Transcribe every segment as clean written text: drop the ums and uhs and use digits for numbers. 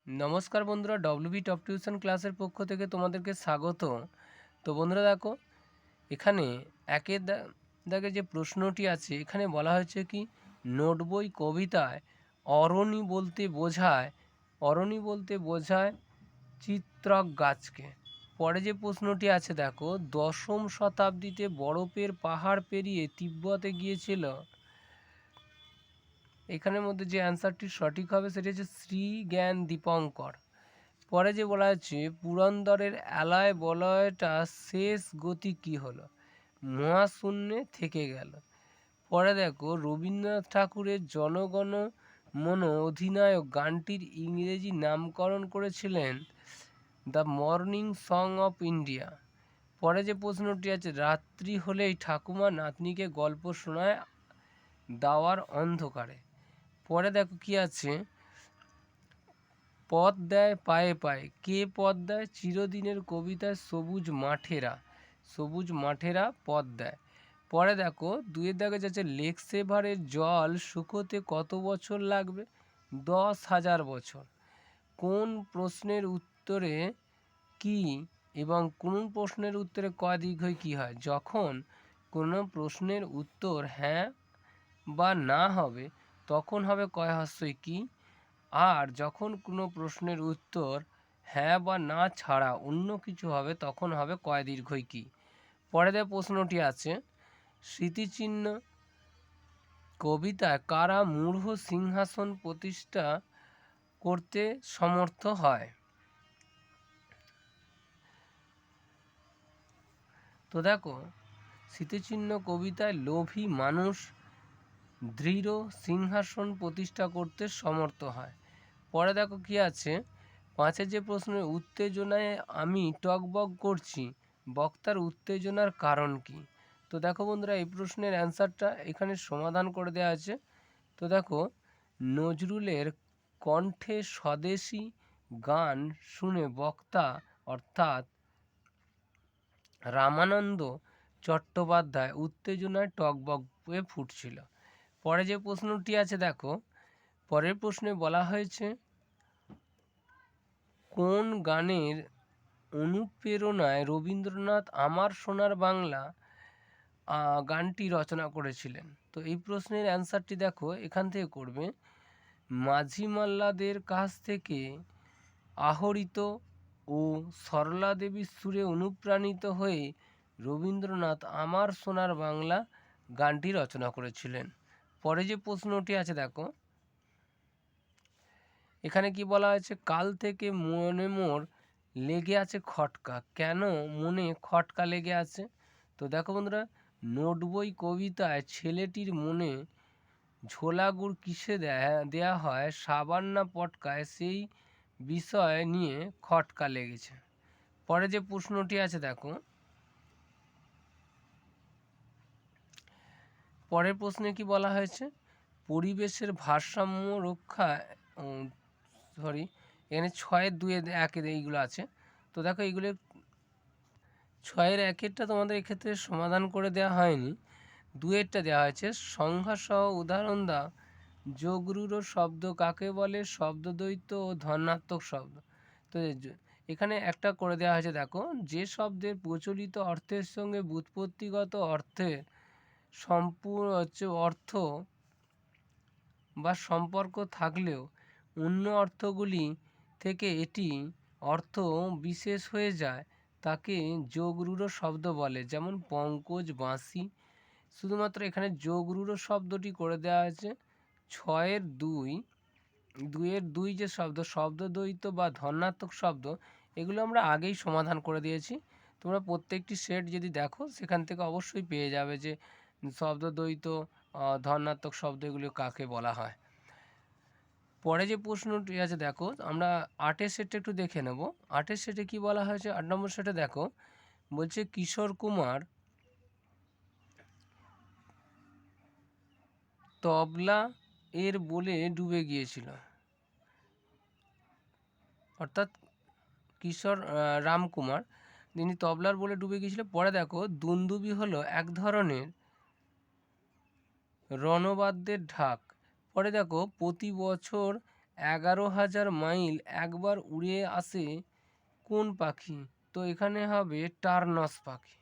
নমস্কার বন্ধুরা, WB top tuition ক্লাসের পক্ষ থেকে তোমাদেরকে স্বাগত। তো বন্ধুরা দেখো, এখানে একের দাগে যে প্রশ্নটি আছে, এখানে বলা হয়েছে কি নোট বই কবিতায় অরণি বলতে বোঝায় চিত্রক গাছকে। পরে যে প্রশ্নটি আছে দেখো, দশম শতাব্দীতে বরফের পাহাড় পেরিয়ে তিব্বতে গিয়েছিল। এখানের মধ্যে যে অ্যান্সারটি সঠিক হবে সেটি হচ্ছে শ্রী জ্ঞান দীপঙ্কর। পরে যে বলা হচ্ছে পুরন্দরের অ্যালয় বলয়টা শেষ গতি কী হলো, মহাশূন্যে থেকে গেল। পরে দেখো রবীন্দ্রনাথ ঠাকুরের জনগণ মন অধিনায়ক গানটির ইংরেজি নামকরণ করেছিলেন the morning song of India. পরে যে প্রশ্নটি আছে, রাত্রি হলেই ঠাকুমা নাতনিকে গল্প শোনায় দাওয়ার অন্ধকারে। পরে দেখো কি আছে, পথ দেয় পায়ে পায়ে, কে পথ দেয়? চিরদিনের কবিতায় সবুজ মাঠেরা পথ দেয়। পরে দেখো দুয়ের দাগে যাচ্ছে, লেক সেভারের জল শুকোতে কত বছর লাগবে? 10,000 বছর। কোন প্রশ্নের উত্তরে কি এবং কোন প্রশ্নের উত্তরে ক দীর্ঘই কী হয়? যখন কোনো প্রশ্নের উত্তর হ্যাঁ বা না হবে তখন হবে কয় হস্যই কি, আর যখন কোনো প্রশ্নের উত্তর হ্যাঁ বা না ছাড়া অন্য কিছু হবে তখন হবে কয় দীর্ঘই কি। পরে দেওয়া প্রশ্নটি আছে, স্মৃতিচিহ্ন কবিতায় কারা মূঢ় সিংহাসন প্রতিষ্ঠা করতে সমর্থ হয়? তো দেখো, স্মৃতিচিহ্ন কবিতায় লোভী মানুষ দৃঢ় সিংহাসন প্রতিষ্ঠা করতে সমর্থ হয়। পরে দেখো কি আছে, পাঁচের যে প্রশ্নের উত্তেজনায় আমি টকবক করছি, বক্তার উত্তেজনার কারণ কি? তো দেখো বন্ধুরা, এই প্রশ্নের অ্যান্সারটা এখানে সমাধান করে দেওয়া আছে। তো দেখো, নজরুলের কণ্ঠে স্বদেশী গান শুনে বক্তা অর্থাৎ রামানন্দ চট্টোপাধ্যায় উত্তেজনায় টকবক হয়ে ফুটছিল। পরে যে প্রশ্নটি আছে দেখো, পরের প্রশ্নে বলা হয়েছে কোন গানের অনুপ্রেরণায় রবীন্দ্রনাথ আমার সোনার বাংলা গানটি রচনা করেছিলেন? তো এই প্রশ্নের অ্যান্সারটি দেখো এখান থেকে করবে, মাঝি মাল্লাদের কাছ থেকে আহরিত ও সরলা দেবীর সুরে অনুপ্রাণিত হয়ে রবীন্দ্রনাথ আমার সোনার বাংলা গানটি রচনা করেছিলেন। পরে যে প্রশ্নটি আছে দেখো, এখানে কি বলা হয়েছে, কাল থেকে মনে মোর লেগে আছে খটকা, কেন মনে খটকা লেগে আছে? তো দেখো বন্ধুরা, নোট বই কবিতায় ছেলেটির মনে ঝোলা গুড় কিসে দেয়া হয়, সাবান না পটকায়, সেই বিষয় নিয়ে খটকা লেগেছে। পরে যে প্রশ্নটি আছে দেখো, পরের প্রশ্নে কি বলা হয়েছে, পরিবেশের ভারসাম্য রক্ষা এখানে 6-2-1 এইগুলো আছে। তো দেখো এইগুলো 6-1টা তোমাদের এক্ষেত্রে সমাধান করে দেওয়া হয়নি, 2-টা দেওয়া হয়েছে। সংজ্ঞা সহ উদাহরণ দাও, যোগরূঢ় শব্দ কাকে বলে, শব্দদ্বৈত ও ধনাত্মক শব্দ। তো এখানে একটা করে দেওয়া হয়েছে দেখো, যে শব্দের প্রচলিত অর্থের সঙ্গে ব্যুৎপত্তিগত অর্থের অর্থ বা সম্পর্ক থাকলেও অন্য অর্থগুলি থেকে এটি অর্থ বিশেষ হয়ে যায় তাকে যোগরূঢ় শব্দ বলে, যেমন পঙ্কজ, বাঁশি। শুধুমাত্র এখানে যোগরূঢ় শব্দটি করে দেওয়া হয়েছে। 6-2 যে শব্দদ্বৈত বা ধনাত্মক শব্দ, এগুলো আমরা আগেই সমাধান করে দিয়েছি। তোমরা প্রত্যেকটি সেট যদি দেখো সেখান থেকে অবশ্যই পেয়ে যাবে যে শব্দদ্বৈত ধনাত্মক শব্দ এগুলো কাকে বলা হয়। পরে যে প্রশ্নটি আছে দেখো, আমরা 8-এর সেটটা একটু দেখে নেব। 8-এর সেটে কি বলা হয়েছে, 8 নম্বর সেটে দেখো বলছে, কিশোর কুমার তবলা এর বলে ডুবে গিয়েছিল, অর্থাৎ কিশোর রামকুমার যিনি তবলার বলে ডুবে গিয়েছিল। পরে দেখো, দুন্দুবি হলো এক ধরনের রণবাদ্যের ঢাক। পরে দেখো, প্রতি বছর 11,000 মাইল একবার উড়ে আসে কোন পাখি? তো এখানে হবে টার্নস পাখি।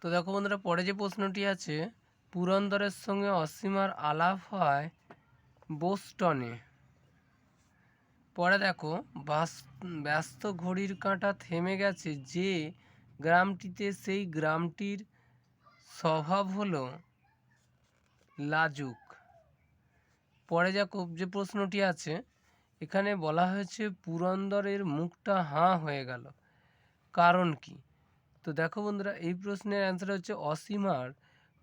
তো দেখো বন্ধুরা, পরে যে প্রশ্নটি আছে, পুরন্দরের সঙ্গে অসীমার আলাপ হয় বোস্টনে। পরে দেখো, ব্যস্ত ঘড়ির কাঁটা থেমে গেছে যে গ্রামটিতে, সেই গ্রামটির স্বভাব হলো লাজুক। পরে যে প্রশ্নটি আছে, এখানে বলা হয়েছে পুরন্দরের মুখটা হাঁ হয়ে গেল, কারণ কি? তো দেখো বন্ধুরা, এই প্রশ্নের অ্যান্সার হচ্ছে অসীমার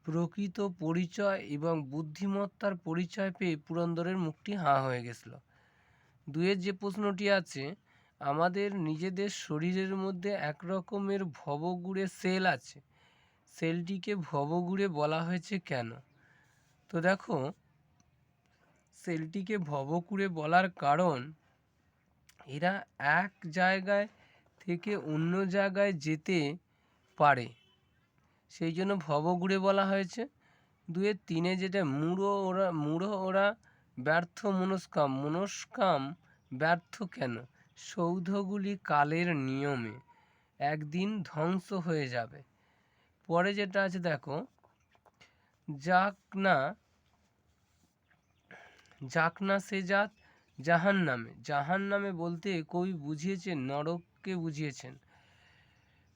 প্রকৃত পরিচয় এবং বুদ্ধিমত্তার পরিচয় পেয়ে পুরন্দরের মুখটি হাঁ হয়ে গেছিল। দুয়ের যে প্রশ্নটি আছে, আমাদের নিজেদের শরীরের মধ্যে এক রকমের ভবগুড়ে সেল আছে, সেলটিকে ভবগুড়ে বলা হয়েছে কেন? তো দেখো, সেলটিকে ভবগুড়ে বলার কারণ, এরা এক জায়গায় থেকে অন্য জায়গায় যেতে পারে, সেই জন্য ভবঘুরে বলা হয়েছে। দুয়ের তিনে যেটা, মূঢ় ওরা ব্যর্থ মনস্কাম ব্যর্থ কেন? সৌধগুলি কালের নিয়মে একদিন ধ্বংস হয়ে যাবে। পরে যেটা আছে দেখো, যাক না সে জাত জাহান নামে বলতে কবি বুঝিয়েছেন নরককে বুঝিয়েছেন।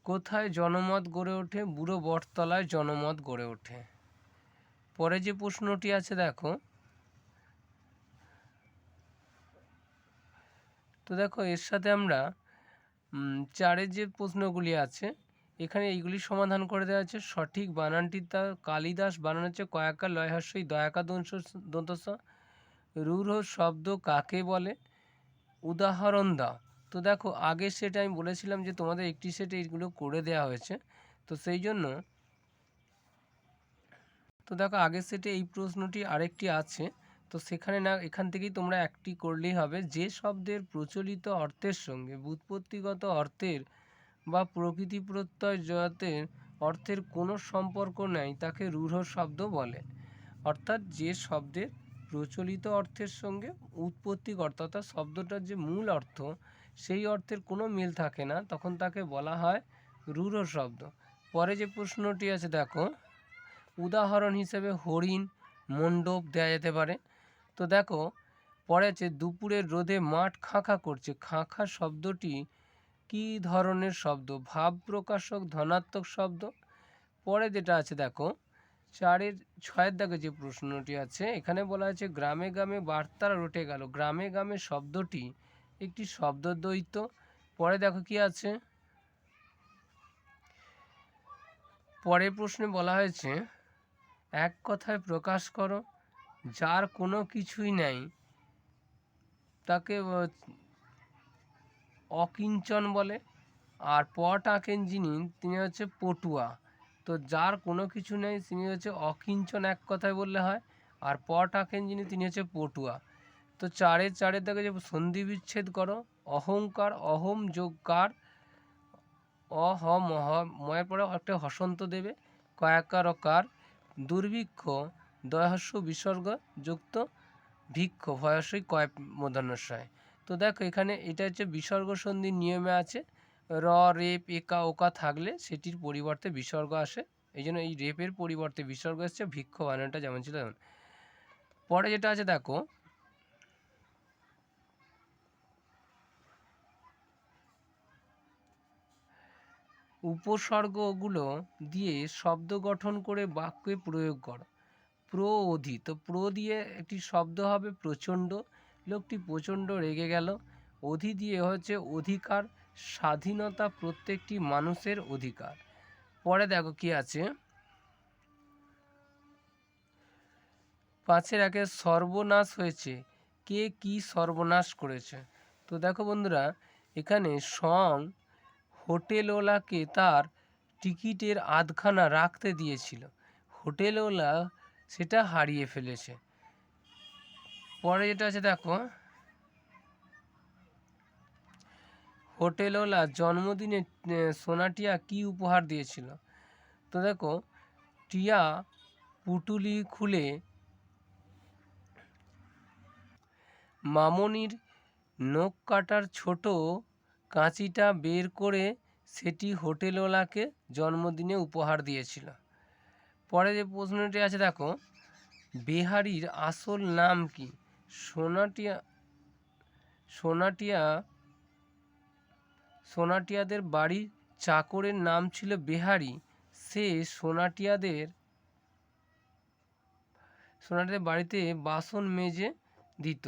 কোথায় জনমত গড়ে ওঠে? বুড়ো বটতলায় জনমত গড়ে ওঠে। পরে যে প্রশ্নটি আছে দেখো, তো দেখো এর সাথে আমরা চারের যে প্রশ্নগুলি আছে, এখানে এইগুলি সমাধান করে দেওয়া আছে। সঠিক বানানটি তা কালিদাস বানান হচ্ছে কয়াকার লয় হ্রস্বই দয়াকার দন্তস। রূঢ় শব্দ কাকে বলে? উদাহরণ দাও। তো দেখো, আগের সেটে আমি বলেছিলাম যে তোমাদের একটি সেটে এইগুলো করে দেওয়া হয়েছে, তো সেই জন্য, তো দেখো আগের সেটে এই প্রশ্নটি আরেকটি আছে, তো সেখানে না, এখান থেকেই তোমরা একটি করলেই হবে। যে শব্দের প্রচলিত অর্থের সঙ্গে ব্যুৎপত্তিগত অর্থের বা প্রকৃতি প্রত্যয় জাতের অর্থের কোনো সম্পর্ক নেই তাকে রূঢ় শব্দ বলে। অর্থাৎ যে শব্দের প্রচলিত অর্থের সঙ্গে উৎপত্তিগত, অর্থাৎ শব্দটার যে মূল অর্থ সেই অর্থের কোনো মিল থাকে না, তখন তাকে বলা হয় রূঢ় শব্দ। পরে যে প্রশ্নটি আছে দেখো, উদাহরণ হিসেবে হরিণ, মণ্ডপ দেওয়া যেতে পারে। তো দেখো, পরে আছে দুপুরের রোদে মাঠ খাঁ খাঁ করছে। খাঁ খাঁ শব্দটি কী ধরনের শব্দ? ভাব প্রকাশক, ধনাত্মক শব্দ। পরে যেটা আছে দেখো, ছয়ের দাগে যে প্রশ্নটি আছে, এখানে বলা আছে গ্রামে গ্রামে বার্তারা রটে গেল। গ্রামে গ্রামে শব্দটি একটি শব্দদ্বৈত। পরে দেখো কি আছে, পরের প্রশ্নে বলা হয়েছে এক কথায় প্রকাশ করো। যার কোনো কিছুই নেই তাকে অকিঞ্চন বলে। আর পট আঁকেন যিনি, তিনি হচ্ছে পটুয়া। তো যার কোনো কিছু নেই তিনি হচ্ছে অকিঞ্চন, এক কথায় বললে হয়। আর পট আঁকেন যিনি, তিনি হচ্ছে পটুয়া। তো চারের দাগে যে সন্ধি বিচ্ছেদ করো। অহংকার, অহম যোগকার, ময়ের পরে একটা হসন্ত দেবে, কয়াকার অকার। দুর্ভিক্ষ, দয়হস্য বিসর্গ যুক্ত ভিক্ষ, ভয়সই কয় মূর্ধন্যস্বয়। তো দেখো, এখানে এটা হচ্ছে বিসর্গ সন্ধির নিয়মে আছে। র, রেপ, একা, ওকা থাকলে সেটির পরিবর্তে বিসর্গ আসে, এই জন্য এই রেপের পরিবর্তে বিসর্গ এসছে। ভিক্ষ বানানটা যেমন ছিল তেমন। পরে যেটা আছে দেখো, উপসর্গগুলো দিয়ে শব্দ গঠন করে বাক্যে প্রয়োগ করো। প্র, অধি। তো প্র দিয়ে একটি শব্দ হবে প্রচণ্ড, লোকটি প্রচণ্ড রেগে গেল। অধি দিয়ে হচ্ছে অধিকার, স্বাধীনতা, প্রত্যেকটি মানুষের অধিকার। পরে দেখো কি আছে, 5-এর সর্বনাশ হয়েছে, কে কি সর্বনাশ করেছে? তো দেখো বন্ধুরা, এখানে হোটেলওয়ালাকে তার টিকিটের আধখানা রাখতে দিয়েছিল, হোটেলওয়ালা সেটা হারিয়ে ফেলেছে। পরে যেটা আছে দেখো, হোটেলওয়ালা জন্মদিনে সোনাটিয়া কি উপহার দিয়েছিল? তো দেখো, টিয়া পুটুলি খুলে মামনির নখ কাটার ছোট কাঁচিটা বের করে সেটি হোটেলওয়ালাকে জন্মদিনে উপহার দিয়েছিল। পরে যে প্রশ্নটি আছে দেখো, বেহারির আসল নাম কি? সোনাটিয়াদের বাড়ির চাকরের নাম ছিল বেহারি, সে সোনাটিয়াদের বাড়িতে বাসন মেজে দিত।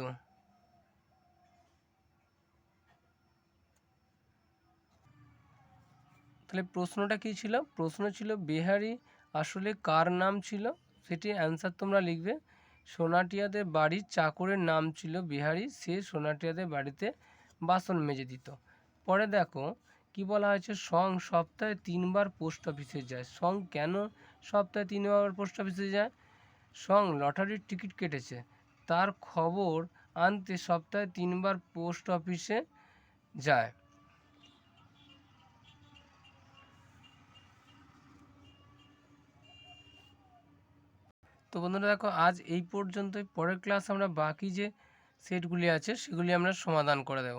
তাহলে প্রশ্নটা কি ছিল? প্রশ্ন ছিল বেহারি আসলে কার নাম ছিল, সেটি অ্যান্সার তোমরা লিখবে। সোনাটিয়াদের বাড়ির চাকরের নাম ছিল বিহারি, সে সোনাটিয়াদের বাড়িতে বাসন মেজে দিত। পরে দেখো কি বলা হয়েছে, সপ্তাহে 3 বার পোস্ট অফিসে যায়। কেন সপ্তাহে 3 বার পোস্ট অফিসে যায়? লটারির টিকিট কেটেছে, তার খবর আনতে সপ্তাহে 3 বার পোস্ট অফিসে যায়। তো বন্ধুরা দেখো, আজ এই পর্যন্তই। পরের ক্লাস আমরা বাকি যে সেটগুলি আছে সেগুলি আমরা সমাধান করে দেব।